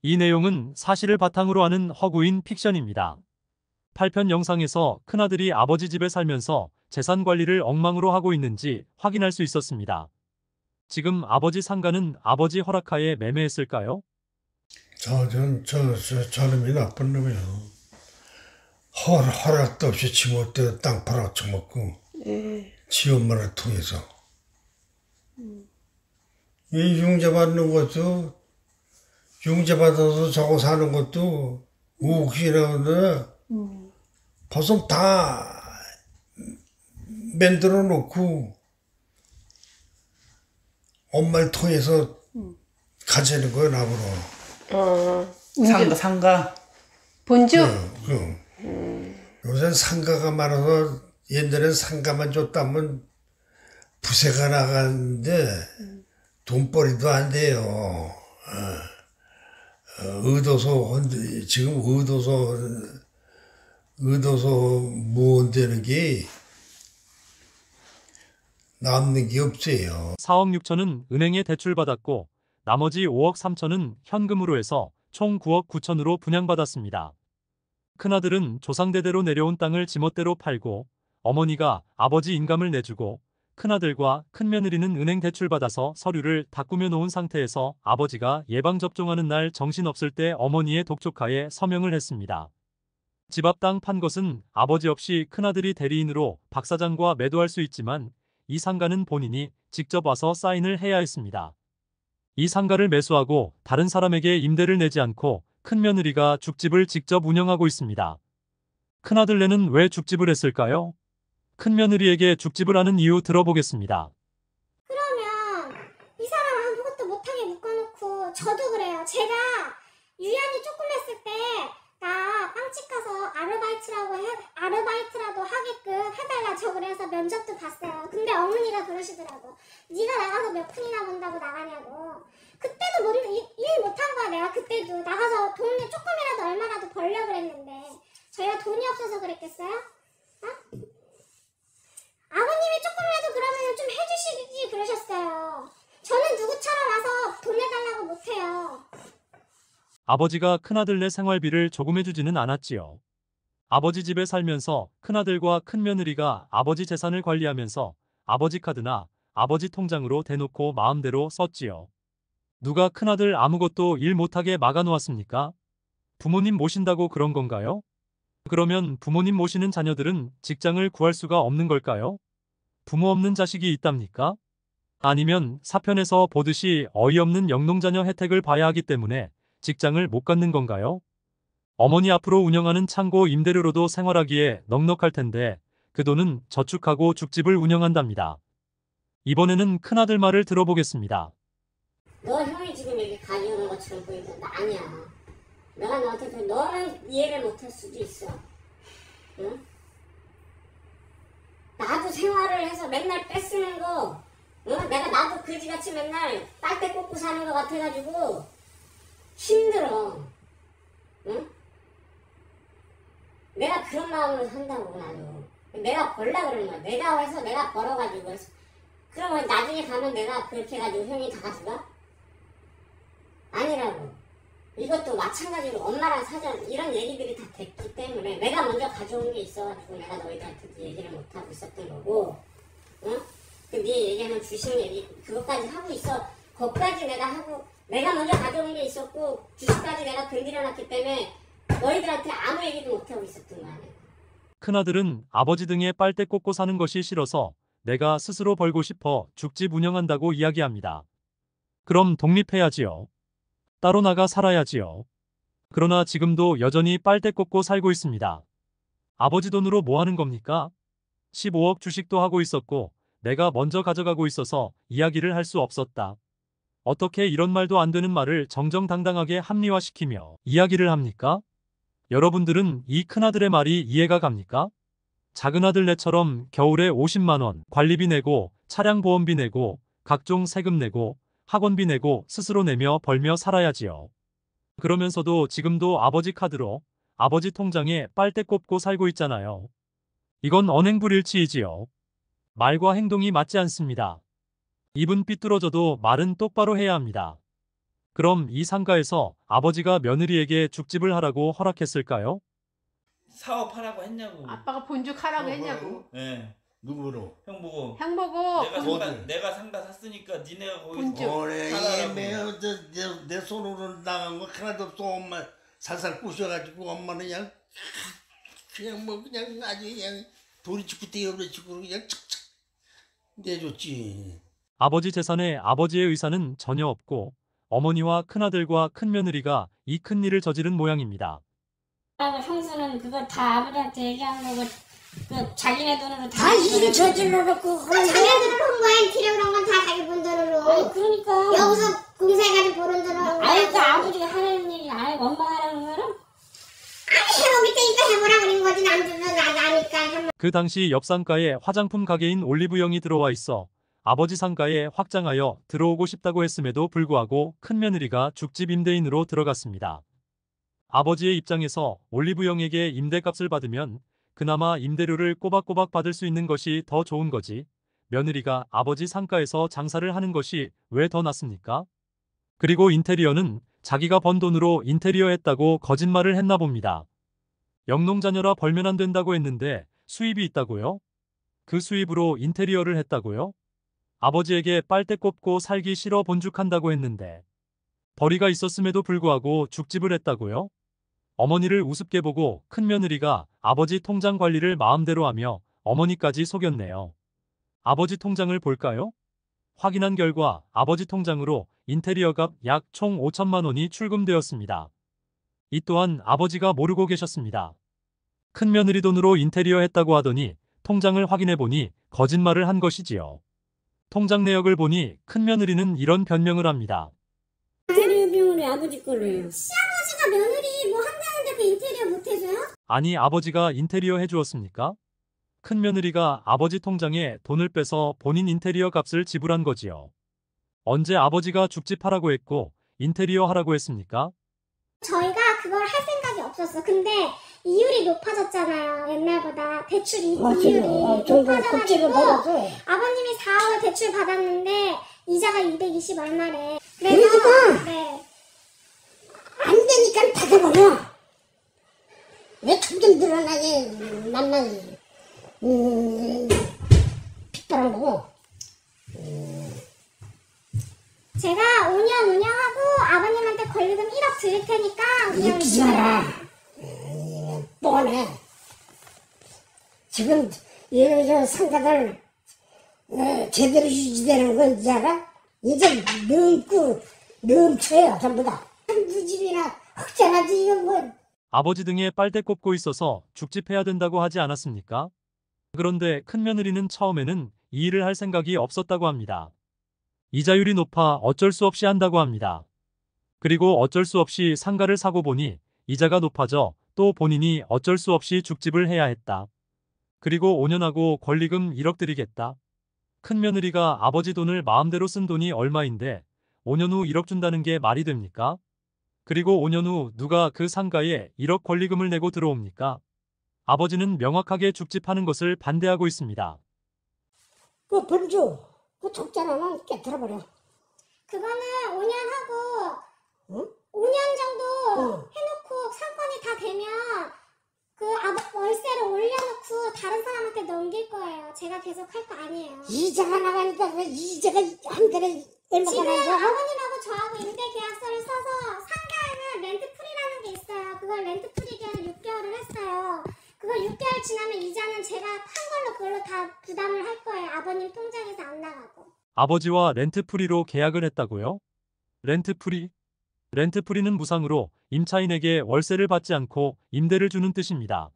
이 내용은 사실을 바탕으로 하는 허구인 픽션입니다. 8편 영상에서 큰아들이 아버지 집에 살면서 재산 관리를 엉망으로 하고 있는지 확인할 수 있었습니다. 지금 아버지 상가는 아버지 허락하에 매매했을까요? 저놈이 나쁜 놈이에요. 허락도 없이 지멋대로 땅 팔아쳐먹고, 지 엄마를 통해서. 이 융자 받는 것도, 융자 받아서 저거 사는 것도, 옥시라는데, 벌써 다 만들어 놓고, 엄마를 통해서 가지는 거예요, 나보러. 상가. 본주? 요새 상가가 많아서 옛날엔 상가만 줬다면 부세가 나가는데 돈벌이도 안 돼요. 지금 의도서 무언되는 게 남는 게 없어요. 4억 6천은 은행에 대출받았고 나머지 5억 3천은 현금으로 해서 총 9억 9천으로 분양받았습니다. 큰아들은 조상대대로 내려온 땅을 지멋대로 팔고 어머니가 아버지 인감을 내주고 큰아들과 큰며느리는 은행 대출받아서 서류를 다 꾸며놓은 상태에서 아버지가 예방접종하는 날 정신없을 때 어머니의 독촉하에 서명을 했습니다. 집 앞 땅 판 것은 아버지 없이 큰아들이 대리인으로 박 사장과 매도할 수 있지만 이 상가는 본인이 직접 와서 사인을 해야 했습니다. 이 상가를 매수하고 다른 사람에게 임대를 내지 않고 큰며느리가 죽집을 직접 운영하고 있습니다. 큰아들네는 왜 죽집을 했을까요? 큰며느리에게 죽집을 하는 이유 들어보겠습니다. 그러면 이 사람 아무것도 못하게 묶어놓고 저도 그래요. 제가 유연이 조금 했을 때 나 빵집 가서 아르바이트라도 하게끔 해달라고 그래서 면접도 봤어요. 근데 어머니가 그러시더라고. 네가 나가서 몇 푼이나 번다고 나가냐고. 그때도 일 못한 거야. 내가 그때도 나가서 돈을 조금이라도 얼마라도 벌려고 그랬는데 저희가 돈이 없어서 그랬겠어요? 어? 아버님이 조금이라도 그러면 좀 해주시지 그러셨어요. 저는 누구처럼 와서 돈 내달라고 못해요. 아버지가 큰아들네 생활비를 조금 해주지는 않았지요. 아버지 집에 살면서 큰아들과 큰며느리가 아버지 재산을 관리하면서 아버지 카드나 아버지 통장으로 대놓고 마음대로 썼지요. 누가 큰아들 아무것도 일 못하게 막아놓았습니까? 부모님 모신다고 그런 건가요? 그러면 부모님 모시는 자녀들은 직장을 구할 수가 없는 걸까요? 부모 없는 자식이 있답니까? 아니면 사편에서 보듯이 어이없는 영농자녀 혜택을 봐야 하기 때문에 직장을 못 갖는 건가요? 어머니 앞으로 운영하는 창고 임대료로도 생활하기에 넉넉할 텐데 그 돈은 저축하고 죽집을 운영한답니다. 이번에는 큰아들 말을 들어보겠습니다. 너 형이 지금 이렇게 가져오는 것처럼 보이는데 아니야. 내가 너한테 너는 이해를 못할 수도 있어. 응? 나도 생활을 해서 맨날 뺏쓰는 거, 응? 나도 그지같이 맨날 빨대 꽂고 사는 거 같아가지고 힘들어. 응? 내가 그런 마음으로 산다고 나도. 내가 벌라 그러는 거야. 내가 해서 내가 벌어가지고. 그러면 나중에 가면 내가 그렇게 해가지고 형이 다 가져가? 아니라고. 이것도 마찬가지로 엄마랑 사전 이런 얘기들이 다 됐기 때문에 내가 먼저 가져온 게 있어가지고 내가 너희들한테 얘기를 못하고 있었던 거고, 응? 네 얘기하는 주식 얘기 그것까지 하고 있어. 그것까지 내가 하고 내가 먼저 가져온 게 있었고 주식까지 내가 건드려놨기 때문에 너희들한테 아무 얘기도 못하고 있었던 거 아니야. 큰아들은 아버지 등에 빨대 꽂고 사는 것이 싫어서 내가 스스로 벌고 싶어 죽집 운영한다고 이야기합니다. 그럼 독립해야지요. 따로 나가 살아야지요. 그러나 지금도 여전히 빨대 꽂고 살고 있습니다. 아버지 돈으로 뭐 하는 겁니까? 15억 주식도 하고 있었고 내가 먼저 가져가고 있어서 이야기를 할 수 없었다. 어떻게 이런 말도 안 되는 말을 정정당당하게 합리화시키며 이야기를 합니까? 여러분들은 이 큰아들의 말이 이해가 갑니까? 작은아들네처럼 겨울에 50만 원 관리비 내고 차량 보험비 내고 각종 세금 내고 학원비 내고 스스로 내며 벌며 살아야지요. 그러면서도 지금도 아버지 카드로 아버지 통장에 빨대 꽂고 살고 있잖아요. 이건 언행불일치이지요. 말과 행동이 맞지 않습니다. 입은 삐뚤어져도 말은 똑바로 해야 합니다. 그럼 이 상가에서 아버지가 며느리에게 죽집을 하라고 허락했을까요? 사업하라고 했냐고. 아빠가 본죽하라고 했냐고. 예. 누구로? 형 보고. 형 보고 내가 상가 샀으니까 니네가 거기서 본죽. 올해 하라고. 내 손으로 나간 거 하나도 없어. 엄마 살살 부셔가지고 엄마는 그냥 뭐 그냥 아주 그냥 도리치고 떼어버리고 그냥 착착 내줬지. 아버지 재산에 아버지의 의사는 전혀 없고 어머니와 큰아들과 큰며느리가 이 큰일을 저지른 모양입니다. 형수는 그거 다 아버지한테 얘기한 거고 그 자기네 돈으로 다 일을 저질러 놓고 자네들을 한 거야. 인테리어 그런 건 다 자기 본 돈으로. 그러니까 여기서 공사해가지고 버는 돈으로. 아니 그 아버지가 하는 일이 아니 엄마가 하는 거는 해보기 때니까 해보라 그런 거지. 남들은 나니까. 그 당시 옆 상가에 화장품 가게인 올리브영이 들어와 있어 아버지 상가에 확장하여 들어오고 싶다고 했음에도 불구하고 큰며느리가 죽집 임대인으로 들어갔습니다. 아버지의 입장에서 올리브영에게 임대값을 받으면 그나마 임대료를 꼬박꼬박 받을 수 있는 것이 더 좋은 거지. 며느리가 아버지 상가에서 장사를 하는 것이 왜 더 낫습니까? 그리고 인테리어는 자기가 번 돈으로 인테리어 했다고 거짓말을 했나 봅니다. 영농자녀라 벌면 안 된다고 했는데 수입이 있다고요? 그 수입으로 인테리어를 했다고요? 아버지에게 빨대 꼽고 살기 싫어 본죽한다고 했는데 벌이가 있었음에도 불구하고 죽집을 했다고요? 어머니를 우습게 보고 큰며느리가 아버지 통장 관리를 마음대로 하며 어머니까지 속였네요. 아버지 통장을 볼까요? 확인한 결과 아버지 통장으로 인테리어 값 약 총 5천만 원이 출금되었습니다. 이 또한 아버지가 모르고 계셨습니다. 큰며느리 돈으로 인테리어 했다고 하더니 통장을 확인해보니 거짓말을 한 것이지요. 통장 내역을 보니 큰며느리는 이런 변명을 합니다. 인테리어 비용을 아버지 걸로 해요. 시아버지가 며느리 뭐 한다는데 그 인테리어 못 해줘요? 아니 아버지가 인테리어 해주었습니까? 큰며느리가 아버지 통장에 돈을 빼서 본인 인테리어 값을 지불한 거지요. 언제 아버지가 죽집 하라고 했고 인테리어 하라고 했습니까? 저희가 그걸 할 생각이 없었어. 근데 이율이 높아졌잖아요. 옛날보다 대출 이율이 높아져가지고 아버님이 4월 대출 받았는데 이자가 220 얼마래. 그래서 네. 안 되니까 닫아버려. 왜 점점 늘어나게 만나지. 핏바람 보고. 제가 5년 운영하고 아버님한테 권리금 1억 드릴 테니까 웃기지 마라. 뻔해. 지금 저 상가들 제대로 유지되는 건 이제 알아? 이제 넘쳐요 전부 다. 한두 집이나 흑자나지 이거 뭐. 아버지 등에 빨대 꼽고 있어서 죽집해야 된다고 하지 않았습니까? 그런데 큰며느리는 처음에는 이 일을 할 생각이 없었다고 합니다. 이자율이 높아 어쩔 수 없이 한다고 합니다. 그리고 어쩔 수 없이 상가를 사고 보니 이자가 높아져 또 본인이 어쩔 수 없이 죽집을 해야 했다. 그리고 5년 하고 권리금 1억 드리겠다. 큰며느리가 아버지 돈을 마음대로 쓴 돈이 얼마인데 5년 후 1억 준다는 게 말이 됩니까? 그리고 5년 후 누가 그 상가에 1억 권리금을 내고 들어옵니까? 아버지는 명확하게 죽집하는 것을 반대하고 있습니다. 그 번주 그 적자나만 깨뜨려버려. 그거는 5년 하고 응? 5년 정도 응. 해놓고 상권이 다 되면 그 월세를 올려놓고 다른 사람한테 넘길 거예요. 제가 계속 할 거 아니에요. 이자가 나가니까 그 이자가 한 달에 얼마가 지금 나죠? 아버님하고 저하고 임대 계약서를 써서 상가에는 렌트풀이라는 게 있어요. 그걸 렌트풀이 기간을 6개월을 했어요. 그걸 6개월 지나면 이자는 제가 판 걸로 그걸로 다 부담을 할 거예요. 아버님 통장에서 안 나가고. 아버지와 렌트풀이로 계약을 했다고요? 렌트풀이? 렌트풀이는 무상으로 임차인에게 월세를 받지 않고 임대를 주는 뜻입니다.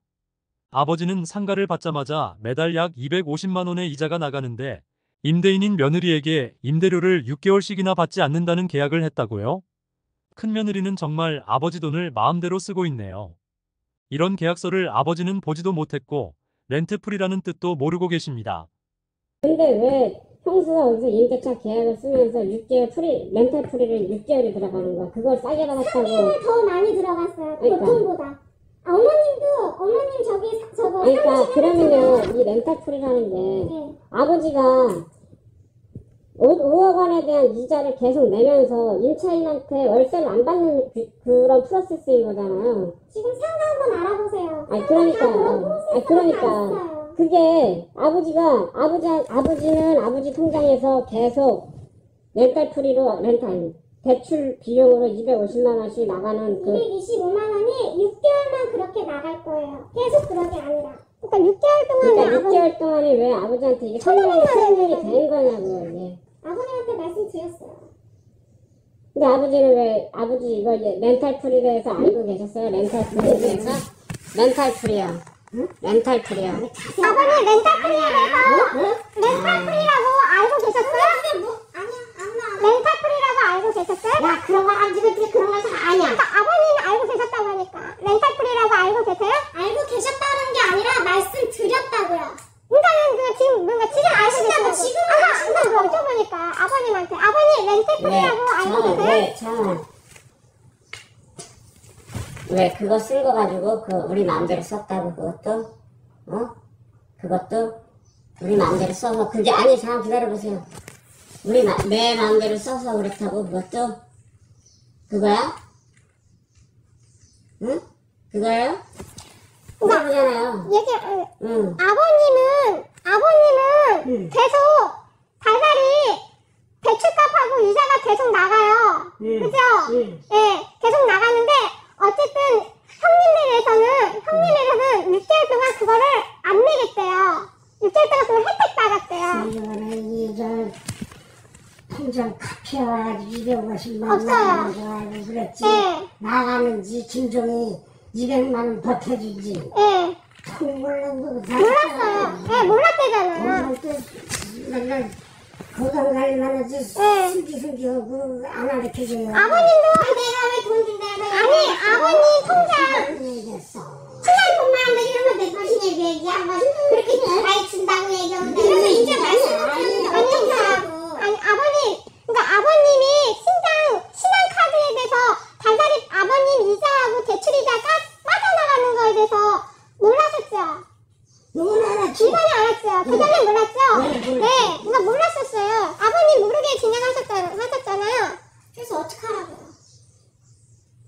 아버지는 상가를 받자마자 매달 약 250만 원의 이자가 나가는데 임대인인 며느리에게 임대료를 6개월씩이나 받지 않는다는 계약을 했다고요? 큰며느리는 정말 아버지 돈을 마음대로 쓰고 있네요. 이런 계약서를 아버지는 보지도 못했고 렌트풀이라는 뜻도 모르고 계십니다. 근데 왜 형수가 여기서 임대차 계약을 쓰면서 6개월 렌탈 풀이를 6개월이 들어가는 거야? 그걸 싸게 받았다고. 3개월 더 많이 들어갔어요. 그러니까. 보통보다. 어머님 저거 그러니까 30일 그러면요 이 렌탈 풀이라는 게 네. 아버지가 5억 원에 대한 이자를 계속 내면서 임차인한테 월세를 안 받는 그런 프로세스인 거잖아요. 지금 상가 한번 알아보세요. 아니 그러니까요. 아니 다 그러니까 있어요. 그게 아버지는 아버지 통장에서 계속 렌탈프리로 대출 비용으로 250만 원씩 나가는 그 225만 원이 6개월만 그렇게 나갈 거예요. 계속 그런 게 아니라. 그러니까 6개월 동안에 그러니까 6개월 동안에 왜 아버지한테 이게 설명이 되는 거냐고요, 이게. 아버님한테 말씀드렸어요. 근데 아버지는 왜, 아버지 이거 렌탈프리에 대해서 알고 계셨어요? 렌탈프리에 대해서? 렌탈프리요. 응? 렌탈프리요. 아버님 렌탈프리라고 알고 계셨어요? 렌탈프리라고 알고 계셨어요? 야 그런 거 아직은 그런 걸 다 아냐. 그러니까 아버님이 알고 계셨다고 하니까 렌탈프리라고 알고 계세요? 알고 계셨다는 게 아니라 말씀드렸다고요. 그러니까 지금 알고 계시다고 지금 아까 여쭤보니까 아버님한테 아버님 렌탈프리라고 알고 계세요? 왜 그거 쓴 거 가지고 우리 마음대로 썼다고 그것도? 그것도 우리 마음대로 써서 그게 아니 잠깐 기다려보세요. 내 마음대로 써서 그렇다고 그것도? 그거야? 응? 그거예요? 그거잖아요. 응. 아버님은 계속 달달이 대출값하고 이자가 계속 나가요. 그죠? 예, 계속 나가는데 어쨌든 형님들에서는 6개월 동안 그거를 안 내겠대요. 6개월 동안 그걸 혜택 받았대요. 이거는 통장 카피해가지고 250만 없어요. 원 그랬지. 네. 나가는지 김종이 200만 원 버텨주지. 예, 몰랐어요. 몰랐어요. 예, 몰랐대잖아요. 맨날 건강 관리만 하지 네. 슬기슬기하고 안 가르쳐줘요. 아버님도 내가 왜 돈 준다고 아니 아버님 통장 얘기했어. 신랑분만 이러면 내 자신에게 얘기하면 그렇게 많이 준다고 얘기하는데 그래서 이제 말씀을 하는 아니 아버님 그러니까 아버님이 신한카드에 대해서 달달이 아버님 이자하고 대출이자가 빠져나가는 거에 대해서 몰랐었죠. 누구나 알았지. 이번에 알았죠. 그전에 몰랐죠. 네, 누가 몰랐었어요. 아버님 모르게 진행하셨잖아요. 그래서 어떻게 하라고요?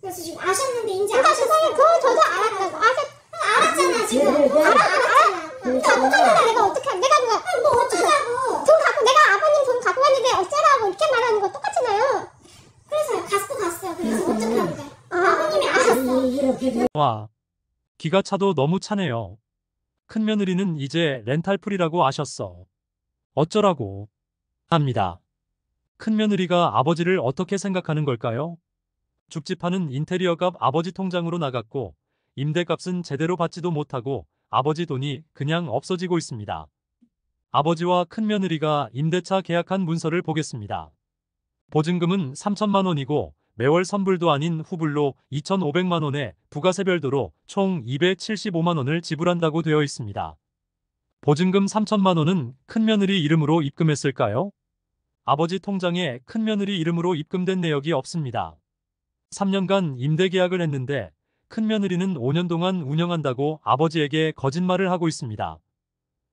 그래서 지금 아셨는데 이제 아셨어요. 그거 저도 알았다고. 알았잖아 지금. 알았잖아. 근데 어쩌다가 내가 어떻게 내가 뭐 어쩌자고. 돈 갖고 내가 아버님 돈 갖고 왔는데 어쩌라고 이렇게 말하는 거 똑같잖아요. 그래서 갔어요. 그래서 어떻게 하면 돼? 아버님이 아셨어. 이렇게 와, 기가 차도 너무 차네요. 큰며느리는 이제 렌탈풀이라고 아셨어. 어쩌라고 합니다. 큰며느리가 아버지를 어떻게 생각하는 걸까요? 죽집하는 인테리어값 아버지 통장으로 나갔고 임대값은 제대로 받지도 못하고 아버지 돈이 그냥 없어지고 있습니다. 아버지와 큰며느리가 임대차 계약한 문서를 보겠습니다. 보증금은 3천만 원이고 매월 선불도 아닌 후불로 2,500만 원에 부가세 별도로 총 275만 원을 지불한다고 되어 있습니다. 보증금 3천만 원은 큰며느리 이름으로 입금했을까요? 아버지 통장에 큰며느리 이름으로 입금된 내역이 없습니다. 3년간 임대계약을 했는데 큰며느리는 5년 동안 운영한다고 아버지에게 거짓말을 하고 있습니다.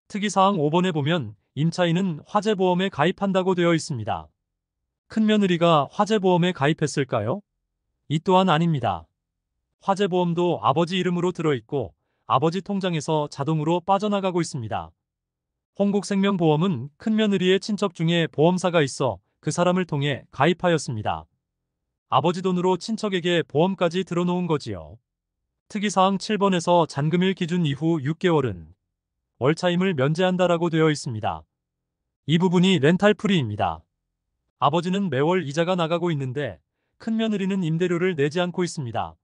특이사항 5번에 보면 임차인은 화재보험에 가입한다고 되어 있습니다. 큰며느리가 화재보험에 가입했을까요? 이 또한 아닙니다. 화재보험도 아버지 이름으로 들어있고 아버지 통장에서 자동으로 빠져나가고 있습니다. 홍국생명보험은 큰며느리의 친척 중에 보험사가 있어 그 사람을 통해 가입하였습니다. 아버지 돈으로 친척에게 보험까지 들어놓은 거지요. 특이사항 7번에서 잔금일 기준 이후 6개월은 월차임을 면제한다라고 되어 있습니다. 이 부분이 렌탈프리입니다. 아버지는 매월 이자가 나가고 있는데 큰며느리는 임대료를 내지 않고 있습니다.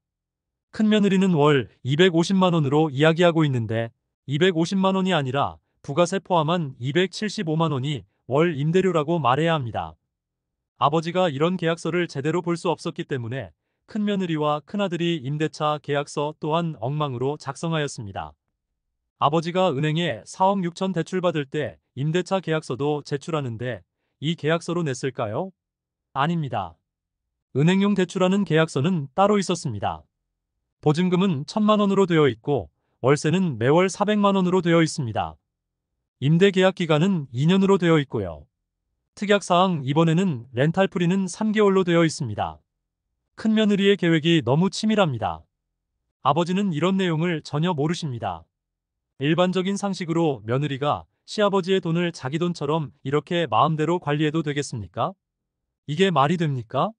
큰며느리는 월 250만 원으로 이야기하고 있는데 250만 원이 아니라 부가세 포함한 275만 원이 월 임대료라고 말해야 합니다. 아버지가 이런 계약서를 제대로 볼 수 없었기 때문에 큰며느리와 큰아들이 임대차 계약서 또한 엉망으로 작성하였습니다. 아버지가 은행에 4억 6천 대출받을 때 임대차 계약서도 제출하는데 이 계약서로 냈을까요? 아닙니다. 은행용 대출하는 계약서는 따로 있었습니다. 보증금은 1,000만 원으로 되어 있고 월세는 매월 400만 원으로 되어 있습니다. 임대 계약 기간은 2년으로 되어 있고요. 특약사항 이번에는 렌탈프리는 3개월로 되어 있습니다. 큰며느리의 계획이 너무 치밀합니다. 아버지는 이런 내용을 전혀 모르십니다. 일반적인 상식으로 며느리가 시아버지의 돈을 자기 돈처럼 이렇게 마음대로 관리해도 되겠습니까? 이게 말이 됩니까?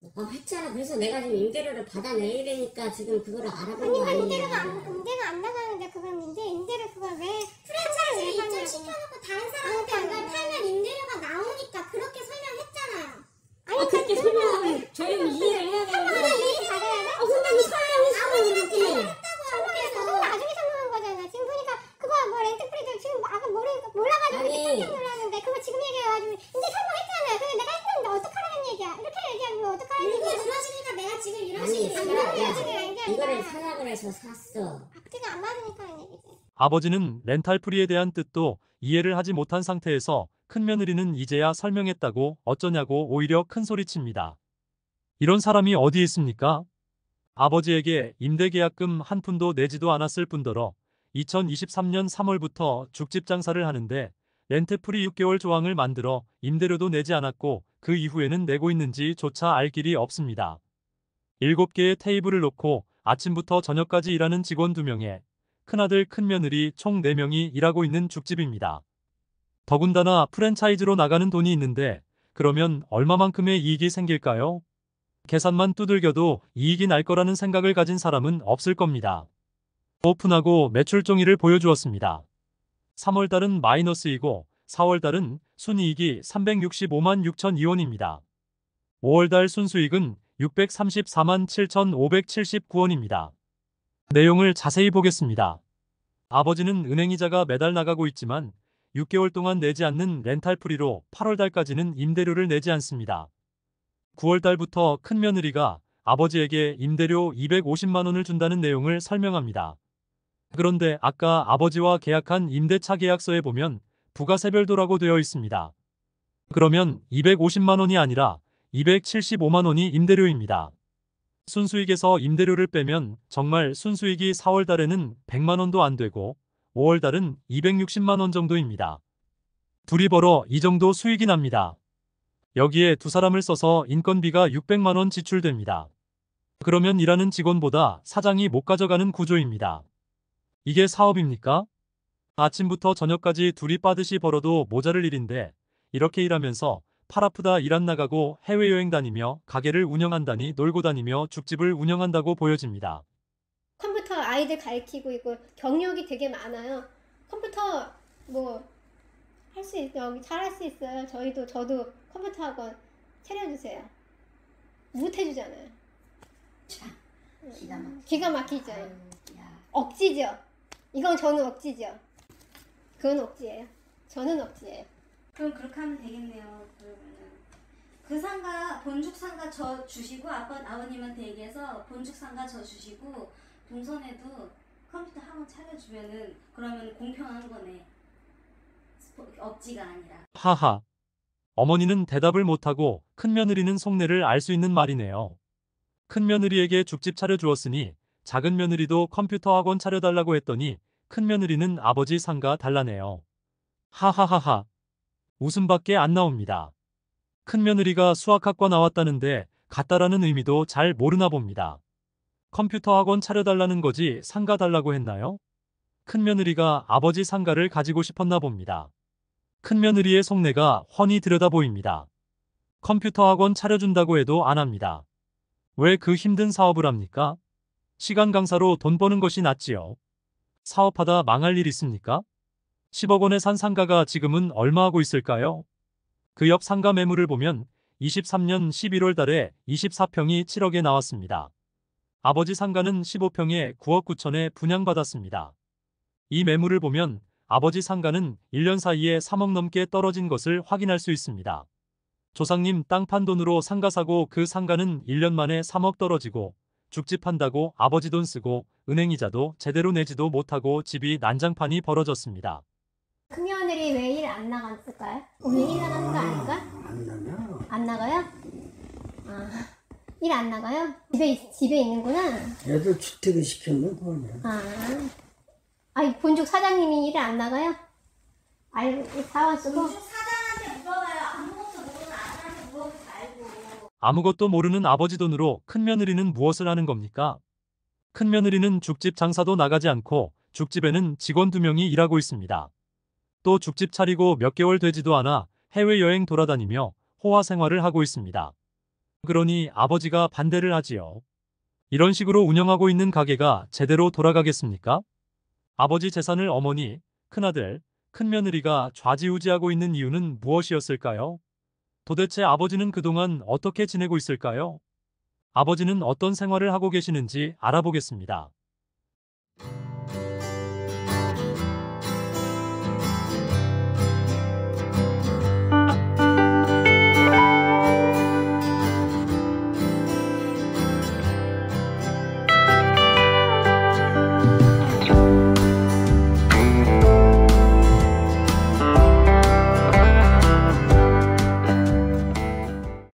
했잖아. 그래서 내가 지금 임대료를 받아내야 되니까 지금 그거를 알아보는 거 그러니까 아니냐. 임대가 안 나가는데 그건 임대를 그걸 왜 프랜차이즈 입점시켜놓고 다른 사람한테 그걸 팔면 임대료가 나오니까 그렇게 설명했잖아요. 아니 그렇게 설명하면 저희는 이해를 해야 되는 거야. 이해 받아야 돼? 선생님 설명했어요. 그거 나중에 설명한 거잖아. 지금 보니까 그거 뭐 렌트프리도 지금 아까 몰라가지고 아니. 깜짝 놀랐는데 그거 지금 얘기해가지고 이제 설명했잖아요. 근데 내가 했는데 어떡하라는 얘기야. 이렇게 얘기하면 어떡하라는 얘기야. 그러시니까 내가 지금 이런 식으로 이거를 사약을 해서 샀어. 앞뒤가 안 맞으니까 하는 얘기지. 아버지는 렌탈프리에 대한 뜻도 이해를 하지 못한 상태에서 큰며느리는 이제야 설명했다고 어쩌냐고 오히려 큰소리칩니다. 이런 사람이 어디 있습니까? 아버지에게 임대계약금 한 푼도 내지도 않았을 뿐더러 2023년 3월부터 죽집 장사를 하는데 렌트프리 6개월 조항을 만들어 임대료도 내지 않았고 그 이후에는 내고 있는지조차 알 길이 없습니다. 7개의 테이블을 놓고 아침부터 저녁까지 일하는 직원 2명에 큰아들 큰며느리 총 4명이 일하고 있는 죽집입니다. 더군다나 프랜차이즈로 나가는 돈이 있는데 그러면 얼마만큼의 이익이 생길까요? 계산만 두들겨도 이익이 날 거라는 생각을 가진 사람은 없을 겁니다. 오픈하고 매출 종이를 보여주었습니다. 3월달은 마이너스이고 4월달은 순이익이 365만 6,002원입니다. 5월달 순수익은 634만 7,579원입니다. 내용을 자세히 보겠습니다. 아버지는 은행이자가 매달 나가고 있지만 6개월 동안 내지 않는 렌탈프리로 8월달까지는 임대료를 내지 않습니다. 9월달부터 큰며느리가 아버지에게 임대료 250만 원을 준다는 내용을 설명합니다. 그런데 아까 아버지와 계약한 임대차 계약서에 보면 부가세별도라고 되어 있습니다. 그러면 250만 원이 아니라 275만 원이 임대료입니다. 순수익에서 임대료를 빼면 정말 순수익이 4월달에는 100만 원도 안 되고 5월달은 260만 원 정도입니다. 둘이 벌어 이 정도 수익이 납니다. 여기에 2사람을 써서 인건비가 600만 원 지출됩니다. 그러면 일하는 직원보다 사장이 못 가져가는 구조입니다. 이게 사업입니까? 아침부터 저녁까지 둘이 빠듯이 벌어도 모자랄 일인데 이렇게 일하면서 팔 아프다 일 안 나가고 해외여행 다니며 가게를 운영한다니 놀고 다니며 죽집을 운영한다고 보여집니다. 컴퓨터 아이들 가르치고 있고 경력이 되게 많아요. 컴퓨터 뭐 할 수 있어요. 잘할 수 있어요. 저도 컴퓨터 학원 차려주세요. 못 해주잖아요. 기가 막히죠. 억지죠. 이건 저는 억지죠. 그건 억지예요. 저는 억지예요. 그럼 그렇게 하면 되겠네요. 그러면은 그 상가 본죽 상가 저 주시고 아버님한테 얘기해서 본죽 상가 저 주시고 동선에도 컴퓨터 학원 차려주면은 그러면 공평한 거네. 억지가 아니라. 하하. 어머니는 대답을 못하고 큰며느리는 속내를 알 수 있는 말이네요. 큰며느리에게 죽집 차려주었으니 작은 며느리도 컴퓨터 학원 차려달라고 했더니 큰며느리는 아버지 상가 달라네요. 하하하하. 웃음밖에 안 나옵니다. 큰며느리가 수학학과 나왔다는데 같다라는 의미도 잘 모르나 봅니다. 컴퓨터 학원 차려달라는 거지 상가 달라고 했나요? 큰며느리가 아버지 상가를 가지고 싶었나 봅니다. 큰며느리의 속내가 훤히 들여다 보입니다. 컴퓨터 학원 차려준다고 해도 안 합니다. 왜 그 힘든 사업을 합니까? 시간 강사로 돈 버는 것이 낫지요. 사업하다 망할 일 있습니까? 10억 원에 산 상가가 지금은 얼마 하고 있을까요? 그 옆 상가 매물을 보면 23년 11월 달에 24평이 7억에 나왔습니다. 아버지 상가는 15평에 9억 9천에 분양받았습니다. 이 매물을 보면 아버지 상가는 1년 사이에 3억 넘게 떨어진 것을 확인할 수 있습니다. 조상님 땅 판 돈으로 상가 사고 그 상가는 1년 만에 3억 떨어지고 죽집 한다고 아버지 돈 쓰고 은행이자도 제대로 내지도 못하고 집이 난장판이 벌어졌습니다. 큰며느리 왜 일 안 나갔을까요? 오늘 일 나가는 거 아닐까? 안 나가. 안 나가요? 일 안 나가요? 집에 있는구나. 애들 주택을 시켰는 그거는. 본죽 사장님이 일을 안 나가요? 사원 쓰고? 본죽 사장한테 물어봐요. 안 아무것도 모르는 아버지 돈으로 큰며느리는 무엇을 하는 겁니까? 큰며느리는 죽집 장사도 나가지 않고 죽집에는 직원 2명이 일하고 있습니다. 또 죽집 차리고 몇 개월 되지도 않아 해외여행 돌아다니며 호화 생활을 하고 있습니다. 그러니 아버지가 반대를 하지요. 이런 식으로 운영하고 있는 가게가 제대로 돌아가겠습니까? 아버지 재산을 어머니, 큰아들, 큰며느리가 좌지우지하고 있는 이유는 무엇이었을까요? 도대체 아버지는 그동안 어떻게 지내고 있을까요? 아버지는 어떤 생활을 하고 계시는지 알아보겠습니다.